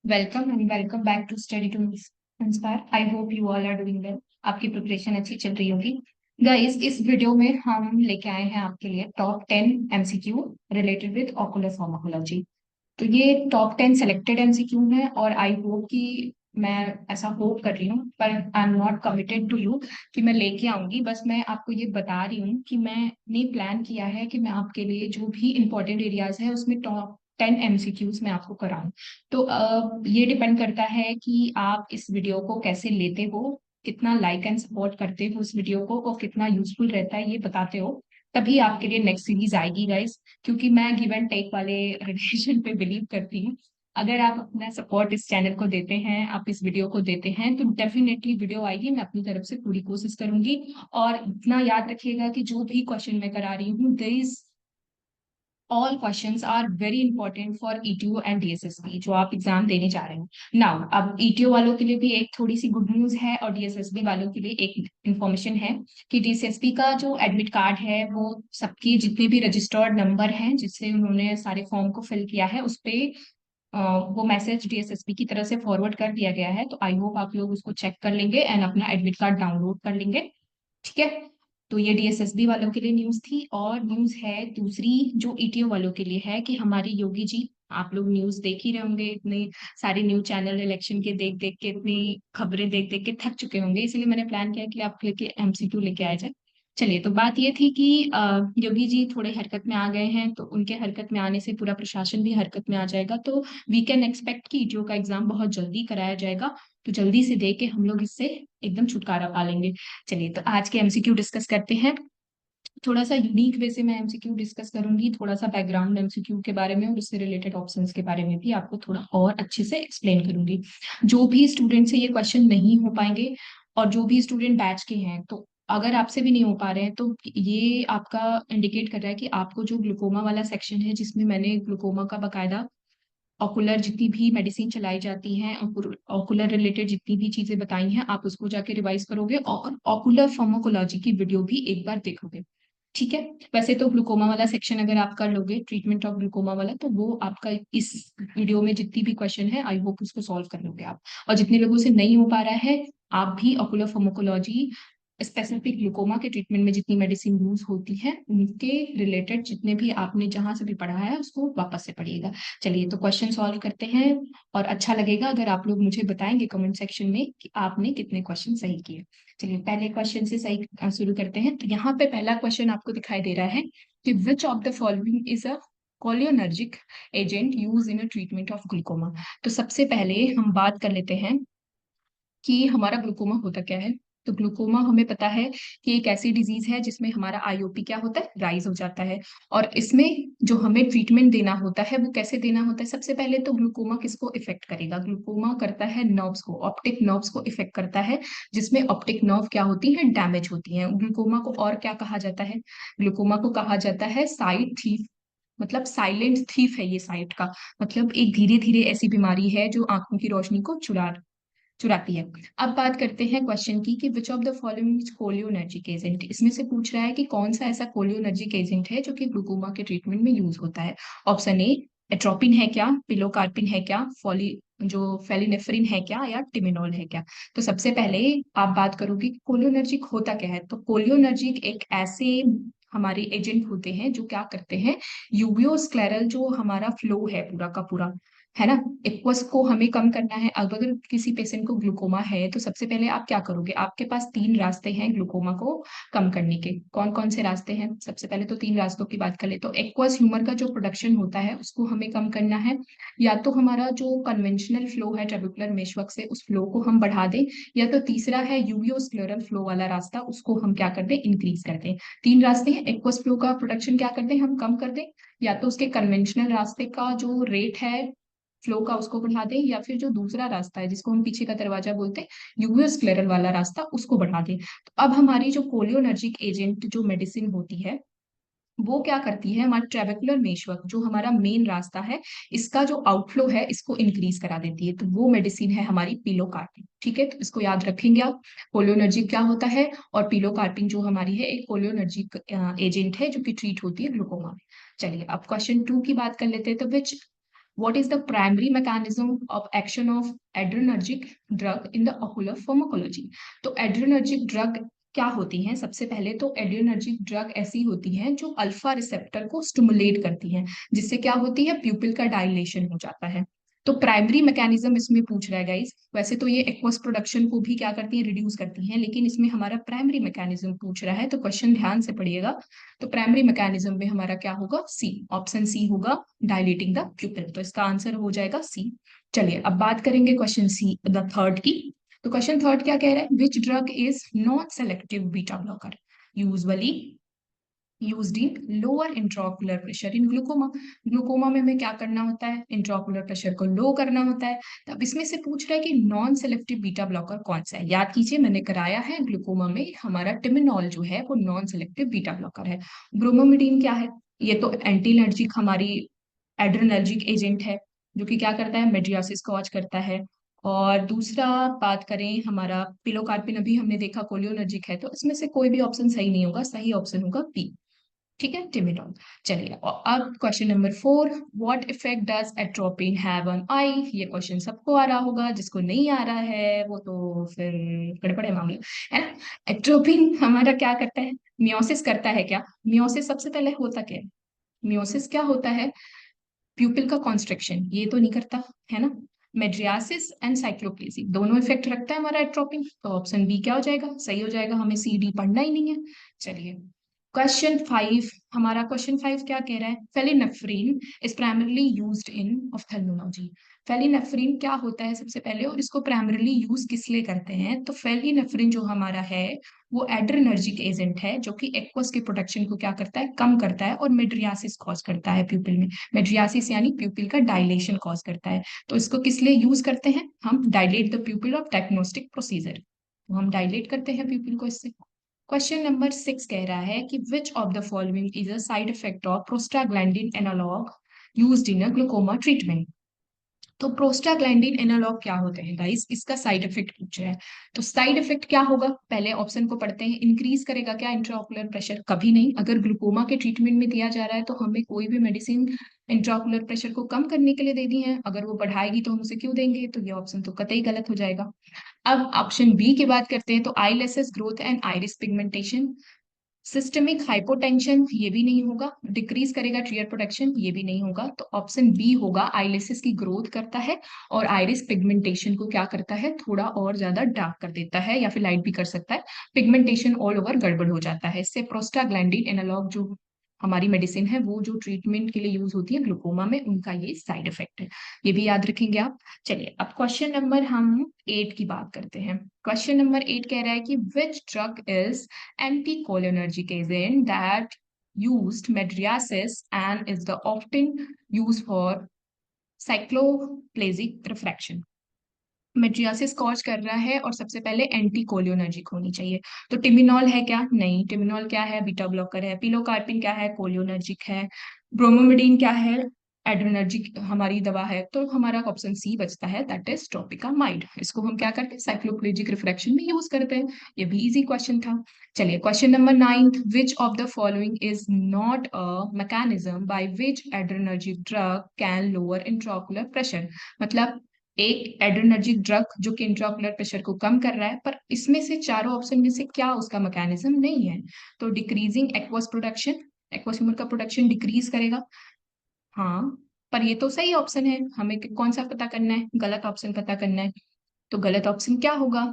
Welcome and welcome back to study to inspire. I hope you all are doing well. आपकी preparation अच्छी चल रही होगी। Guys, इस वीडियो में हम लेके आए हैं आपके लिए top 10 MCQ related with ocular pharmacology. तो ये टॉप 10 सेलेक्टेड MCQ है और आई होप कि मैं ऐसा होप कर रही हूँ, पर I am not committed to you कि मैं लेके आऊंगी। बस मैं आपको ये बता रही हूँ कि मैंने प्लान किया है कि मैं आपके लिए जो भी इंपॉर्टेंट एरियाज है उसमें टॉप 10 MCQs मैं आपको कराऊं। तो ये डिपेंड करता है कि आप इस वीडियो को कैसे लेते हो, कितना लाइक एंड सपोर्ट करते हो इस वीडियो को और कितना यूजफुल रहता है ये बताते हो, तभी आपके लिए नेक्स्ट सीरीज आएगी गाइस। क्योंकि मैं गिव एंड टेक वाले रिलेशन पे बिलीव करती हूँ। अगर आप अपना सपोर्ट इस चैनल को देते हैं, आप इस वीडियो को देते हैं, तो डेफिनेटली वीडियो आएगी। मैं अपनी तरफ से पूरी कोशिश करूंगी। और इतना याद रखिएगा कि जो भी क्वेश्चन मैं करा रही हूँ, there is all questions are very important for ETO and DSSB जो आप एग्जाम देने जा रहे हैं। नाउ अब ईटीओ वालों के लिए भी एक थोड़ी सी गुड न्यूज है और डीएसएसबी वालों के लिए एक इंफॉर्मेशन है कि डीएसएसबी का जो एडमिट कार्ड है वो सबके जितने भी रजिस्टर्ड नंबर हैं जिससे उन्होंने सारे फॉर्म को फिल किया है उस पे वो मैसेज डीएसएसबी की तरफ से फॉरवर्ड कर दिया गया है। तो आई होप आप लोग उसको चेक कर लेंगे एंड अपना एडमिट कार्ड डाउनलोड कर लेंगे। ठीक है। तो ये डीएसएसबी वालों के लिए न्यूज थी। और न्यूज है दूसरी जो ईटीओ वालों के लिए है कि हमारे योगी जी, आप लोग न्यूज देख ही रहे होंगे, इतने सारे न्यूज चैनल इलेक्शन के देख देख के, इतनी खबरें देख देख के थक चुके होंगे, इसलिए मैंने प्लान किया कि आप लेके एमसीक्यू लेके आए जाए। चलिए, तो बात ये थी कि योगी जी थोड़े हरकत में आ गए हैं, तो उनके हरकत में आने से पूरा प्रशासन भी हरकत में आ जाएगा। तो वी कैन एक्सपेक्ट कि ईटीओ का एग्जाम बहुत जल्दी कराया जाएगा। तो जल्दी से दे के हम लोग इससे एकदम छुटकारा पा लेंगे। चलिए, तो आज के एमसीक्यू डिस्कस करते हैं। थोड़ा सा यूनिक वे से मैं एमसीक्यू डिस्कस करूंगी, थोड़ा सा बैकग्राउंड एमसीक्यू के बारे में और उससे रिलेटेड ऑप्शंस के बारे में भी आपको थोड़ा और अच्छे से एक्सप्लेन करूंगी। जो भी स्टूडेंट से ये क्वेश्चन नहीं हो पाएंगे और जो भी स्टूडेंट बैच के हैं, तो अगर आपसे भी नहीं हो पा रहे हैं तो ये आपका इंडिकेट कर रहा है कि आपको जो ग्लूकोमा वाला सेक्शन है जिसमें मैंने ग्लूकोमा का बकायदा ऑकुलर जितनी भी मेडिसिन चलाई जाती हैं, ऑकुलर रिलेटेड जितनी भी चीजें बताई हैं, आप उसको जाके रिवाइज करोगे और ऑकुलर फार्माकोलॉजी की वीडियो भी एक बार देखोगे। ठीक है। वैसे तो ग्लूकोमा वाला सेक्शन अगर आप कर लोगे, ट्रीटमेंट ऑफ ग्लूकोमा वाला, तो वो आपका इस वीडियो में जितनी भी क्वेश्चन है आई होप उसको सॉल्व कर लोगे आप। और जितने लोगों से नहीं हो पा रहा है, आप भी ऑकुलर फार्माकोलॉजी स्पेसिफिक ग्लूकोमा के ट्रीटमेंट में जितनी मेडिसिन यूज होती है उनके रिलेटेड जितने भी आपने जहां से भी पढ़ा है उसको वापस से पढ़िएगा। चलिए, तो क्वेश्चन सॉल्व करते हैं। और अच्छा लगेगा अगर आप लोग मुझे बताएंगे कमेंट सेक्शन में कि आपने कितने क्वेश्चन सही किए। चलिए, पहले क्वेश्चन से सही शुरू करते हैं। तो यहाँ पे पहला क्वेश्चन आपको दिखाई दे रहा है कि which of the following is a cholinergic agent use in a treatment of glaucoma. तो सबसे पहले हम बात कर लेते हैं कि हमारा ग्लूकोमा होता क्या है। तो ग्लूकोमा हमें पता है कि एक ऐसी डिजीज है जिसमें हमारा आईओपी क्या होता है, राइज हो जाता है। और इसमें जो हमें ट्रीटमेंट देना होता है वो कैसे देना होता है। सबसे पहले तो ग्लूकोमा किसको इफेक्ट करेगा, ग्लूकोमा करता है नर्व्स को, ऑप्टिक नर्व्स को इफेक्ट करता है, जिसमें ऑप्टिक नर्व क्या होती है, डैमेज होती है। ग्लूकोमा को और क्या कहा जाता है, ग्लूकोमा को कहा जाता है साइट थीफ। मतलब साइलेंट थीफ है ये साइट का। मतलब एक धीरे धीरे ऐसी बीमारी है जो आंखों की रोशनी को चुराती है। अब बात करते हैं क्वेश्चन की कि which of the following cholinergic agent. इसमें से पूछ रहा है कि कौन सा ऐसा कोलियोनर्जिक एजेंट है जो कि ग्लूकोमा के ट्रीटमेंट में यूज होता है। ऑप्शन ए एट्रोपिन है क्या, पिलोकार्पिन है क्या, फॉली जो फेलिनेफ्रिन है क्या, या टिमिनोल है क्या। तो सबसे पहले आप बात करोगे कि कोलियोनर्जिक होता क्या है। तो कोलियोनर्जिक एक ऐसे हमारे एजेंट होते हैं जो क्या करते हैं, यूवियोस्क्लेरल जो हमारा फ्लो है पूरा का पूरा, है ना, एक्वस को हमें कम करना है। अब अगर किसी पेशेंट को ग्लूकोमा है तो सबसे पहले आप क्या करोगे, आपके पास 3 रास्ते हैं ग्लूकोमा को कम करने के। कौन कौन से रास्ते हैं, सबसे पहले तो 3 रास्तों की बात कर ले तो एक्वस ह्यूमर का जो प्रोडक्शन होता है उसको हमें कम करना है। या तो हमारा जो कन्वेंशनल फ्लो है ट्रेबेकुलर मेशवर्क से, उस फ्लो को हम बढ़ा दें। या तो तीसरा है यूवियोस्क्लेरल फ्लो वाला रास्ता, उसको हम क्या कर दें, इंक्रीज कर दें। 3 रास्ते हैं, एक्वस फ्लो का प्रोडक्शन क्या कर दें, हम कम कर दें। या तो उसके कन्वेंशनल रास्ते का जो रेट है फ्लो का उसको बढ़ा दें, या फिर जो दूसरा रास्ता है जिसको हम पीछे का दरवाजा बोलते हैं, यूवियोस्क्लेरल वाला रास्ता, उसको बढ़ा दें। तो अब हमारी जो कोलियोनर्जिक एजेंट जो मेडिसिन होती है वो क्या करती है, हमारा ट्रेबेकुलर मेशवर्क जो हमारा मेन रास्ता है, इसका जो आउटफ्लो है इसको इंक्रीज करा देती है। तो वो मेडिसिन है हमारी पिलोकार्पिन। ठीक है, तो इसको याद रखेंगे आप। कोलियोनर्जिक क्या होता है, और पिलोकार्पिन जो हमारी है एक कोलियोनर्जिक एजेंट है जो कि ट्रीट होती है ग्लूकोमा में। चलिए, अब क्वेश्चन 2 की बात कर लेते हैं। तो विच what is the primary mechanism of action of adrenergic drug in the ocular pharmacology. तो एड्रेनर्जिक ड्रग क्या होती हैं? सबसे पहले तो एड्रेनर्जिक ड्रग ऐसी होती हैं जो अल्फा रिसेप्टर को स्टिमुलेट करती हैं, जिससे क्या होती है, प्यूपिल का डायलेशन हो जाता है। तो प्राइमरी मैकेनिज्म इसमें पूछ रहा है गाइस। वैसे तो ये एक्वस प्रोडक्शन को भी क्या करती है, रिड्यूस करती हैं, लेकिन इसमें हमारा प्राइमरी मैकेनिज्म पूछ रहा है, तो क्वेश्चन ध्यान से पढ़िएगा। तो प्राइमरी मैकेनिज्म में हमारा क्या होगा, सी, ऑप्शन सी होगा, डायलेटिंग द प्यूपिल। तो इसका आंसर हो जाएगा सी। चलिए अब बात करेंगे क्वेश्चन सी द थर्ड की। तो क्वेश्चन थर्ड क्या कह रहा है, which drug is non selective beta blocker usually used in lower intraocular pressure in glaucoma. Glaucoma में हमें क्या करना होता है, इंट्राओकुलर प्रेशर को लो करना होता है। तो अब इसमें से पूछ रहा है कि नॉन सेलेक्टिव बीटा ब्लॉकर कौन सा है। याद कीजिए मैंने कराया है ग्लूकोमा में हमारा टिमिनॉल जो है वो नॉन सेलेक्टिव बीटा ब्लॉकर है। ब्रोमोमिडिन क्या है, ये तो एंटी एलर्जिक हमारी एड्रेनर्जिक एजेंट है, जो कि क्या करता है, मेड्रियासिस कॉज करता है। और दूसरा बात करें हमारा पिलोकार्पिन, अभी हमने देखा कोलियोनर्जिक है, तो इसमें से कोई भी ऑप्शन सही नहीं होगा, सही ऑप्शन होगा बी। ठीक है, टिमिडॉल। चलिए और अब question number 4, what effect does atropine have on I. ये क्वेश्चन सबको आ रहा होगा, जिसको नहीं आ रहा है वो तो फिर गड़बड़े मामले है ना। एट्रोपिन हमारा क्या करता है, मियोसिस करता है क्या। मियोसिस सबसे पहले होता क्या है, मियोसिस क्या होता है, प्यूपिल का कॉन्स्ट्रिक्शन, ये तो नहीं करता है ना। मेड्रियासिस एंड साइक्लोप्लेजी दोनों इफेक्ट रखता है हमारा एट्रोपिन, तो ऑप्शन बी क्या हो जाएगा, सही हो जाएगा, हमें सी डी पढ़ना ही नहीं है। चलिए क्वेश्चन 5, हमारा क्वेश्चन 5 क्या कह रहा है, phenylephrine is primarily used in ophthalmology. Phenylephrine क्या होता है सबसे पहले, और इसको प्राइमरली यूज किस लिए करते हैं। तो फेलिनेफ्रिन जो हमारा है वो एड्रेनर्जिक एजेंट है, जो कि एक्वस के प्रोटेक्शन को क्या करता है, कम करता है, और मेड्रियासिस कॉज करता है प्यूपिल में। मेड्रियासिस यानी प्यूपिल का डायलेशन कॉज करता है। तो इसको किस लिए यूज करते हैं, हम dilate the प्यूपिल of diagnostic procedure, तो हम डायलेट करते हैं प्यूपिल को इससे। क्वेश्चन नंबर 6 कह रहा है कि which of the following is a side effect of prostaglandin analogue used in a glaucoma treatment. तो प्रोस्टाग्लैंडिन एनालॉग क्या होते हैं गाइस, इसका साइड इफेक्ट पूछ रहा है। तो साइड इफेक्ट क्या होगा, पहले ऑप्शन को पढ़ते हैं। इंक्रीज करेगा क्या इंट्राओकुलर प्रेशर, कभी नहीं। अगर ग्लूकोमा के ट्रीटमेंट में दिया जा रहा है तो हमें कोई भी मेडिसिन इंट्राओकुलर प्रेशर को कम करने के लिए दे दी है, अगर वो बढ़ाएगी तो हम उसे क्यों देंगे, तो ये ऑप्शन तो कतई गलत हो जाएगा। अब ऑप्शन बी की बात करते हैं, तो eyelashes growth and iris pigmentation. Systemic hypotension, ये भी नहीं होगा। डिक्रीज करेगा ट्रियर प्रोटेक्शन, ये भी नहीं होगा। तो ऑप्शन बी होगा, आईलिसिस की ग्रोथ करता है और आइरिस पिगमेंटेशन को क्या करता है, थोड़ा और ज्यादा डार्क कर देता है, या फिर लाइट भी कर सकता है। पिगमेंटेशन ऑल ओवर गड़बड़ हो जाता है इससे। प्रोस्टाग्लैंडिन एनालॉग जो हमारी मेडिसिन है वो जो ट्रीटमेंट के लिए यूज होती है ग्लूकोमा में, उनका ये साइड इफेक्ट है, ये भी याद रखेंगे आप। चलिए अब क्वेश्चन नंबर हम 8 की बात करते हैं। क्वेश्चन नंबर 8 कह रहा है कि which drug is anticholinergic agent that used medriasis and is the often used for cycloplegic refraction। मेट्रियासिस cause कर रहा है और सबसे पहले एंटी कोलियोनर्जिक होनी चाहिए। तो टिमिनॉल है क्या, नहीं। टिमिनॉल क्या है, बीटा ब्लॉकर है। पिलोकार्पिन क्या है, कोलियोनर्जिक है। ब्रोमोमिडिन क्या है, एड्रेनर्जिक हमारी दवा है। तो हमारा ऑप्शन सी बचता है, दैट इज ट्रोपिकामाइड। इसको हम क्या करते हैं, साइक्लोप्लेजिक रिफ्रैक्शन में यूज करते हैं। ये भी इजी क्वेश्चन था। चलिए question number 9, which of the following is not a mechanism by which adrenergic drug can lower intraocular pressure. मतलब एक एड्रेनर्जिक ड्रग जो कि इंट्राओकुलर प्रेशर को कम कर रहा है, पर इसमें से चारों ऑप्शन में से क्या उसका मैकेनिज्म नहीं है। तो decreasing aqueous production, aqueous humour का प्रोडक्शन डिक्रीज करेगा, हाँ। पर ये तो सही ऑप्शन है, हमें कौन सा पता करना है, गलत ऑप्शन पता करना है। तो गलत ऑप्शन क्या होगा,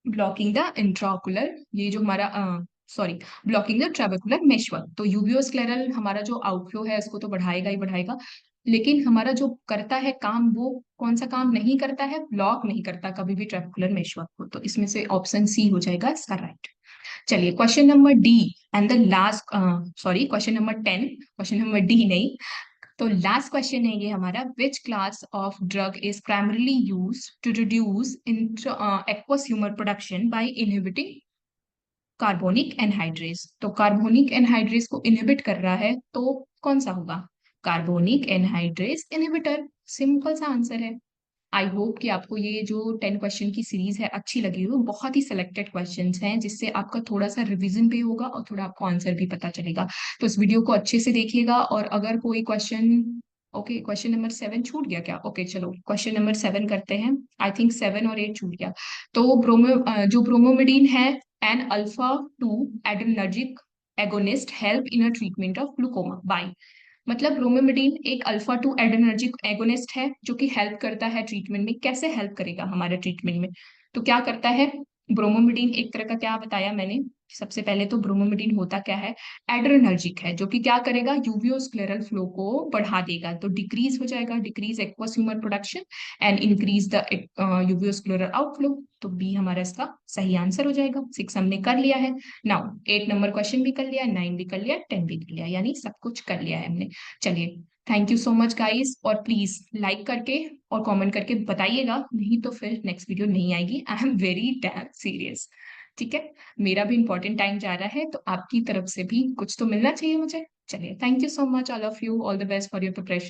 ब्लॉकिंग द इंट्राओकुलर, ये जो हमारा सॉरी, ब्लॉकिंग द ट्रेबेकुलर मेशवर्क। तो यूबियोस्क्लेरल हमारा जो आउटफ्लो है उसको तो बढ़ाएगा ही बढ़ाएगा, लेकिन हमारा जो करता है काम वो कौन सा काम नहीं करता है, ब्लॉक नहीं करता कभी भी ट्रेबेकुलर मेशवर्क को। तो इसमें से ऑप्शन सी हो जाएगा इसका राइट। चलिए question number D and the last, sorry question number 10, question number D नहीं। तो लास्ट क्वेश्चन है ये हमारा, which class of drug is primarily use to reduce aqueous humour production by inhibiting carbonic anhydrase. तो carbonic anhydrase को inhibit कर रहा है, तो कौन सा होगा, कार्बोनिक एनहाइड्रेस इनहिबिटर। सिंपल सा आंसर है। आई होप कि आपको ये जो 10 क्वेश्चन की सीरीज है अच्छी लगी हो। बहुत ही सिलेक्टेड क्वेश्चंस हैं, जिससे आपका थोड़ा सा रिवीजन भी होगा और थोड़ा आपको आंसर भी पता चलेगा। तो इस वीडियो को अच्छे से देखिएगा, और अगर कोई क्वेश्चन ओके, क्वेश्चन नंबर 7 छूट गया क्या? ओके चलो क्वेश्चन नंबर 7 करते हैं। आई थिंक 7 और 8 छूट गया। तो जो ब्रोमोमेडिन है, an alpha 2 adrenergic agonist help in a treatment of glaucoma by. मतलब ब्रोमोमेडिन एक अल्फा 2 एड्रेनर्जिक एगोनिस्ट है जो कि हेल्प करता है ट्रीटमेंट में। कैसे हेल्प करेगा हमारे ट्रीटमेंट में? तो क्या करता है ब्रोमोमेडिन? एक तरह का क्या बताया मैंने, सबसे पहले तो ब्रोमोमेडिन होता क्या है? एड्रेनर्जिक है, जो कि क्या करेगा? यूवियोस्क्लेरल फ्लो को बढ़ा देगा, तो डिक्रीज हो जाएगा, decrease aqueous humour production and increase the uveoscleral outflow. तो बी हमारा इसका सही आंसर हो जाएगा। 6 हमने कर लिया है। नाउ 8 नंबर क्वेश्चन भी कर लिया, 9 भी कर लिया, 10 भी कर लिया, यानी सब कुछ कर लिया है हमने। चलिए, thank you so much guys, और प्लीज लाइक करके और कमेंट करके बताइएगा, नहीं तो फिर नेक्स्ट वीडियो नहीं आएगी। I am very dam serious. ठीक है, मेरा भी इंपॉर्टेंट टाइम जा रहा है, तो आपकी तरफ से भी कुछ तो मिलना चाहिए मुझे। चलिए, thank you so much all of you, all the best for your preparation.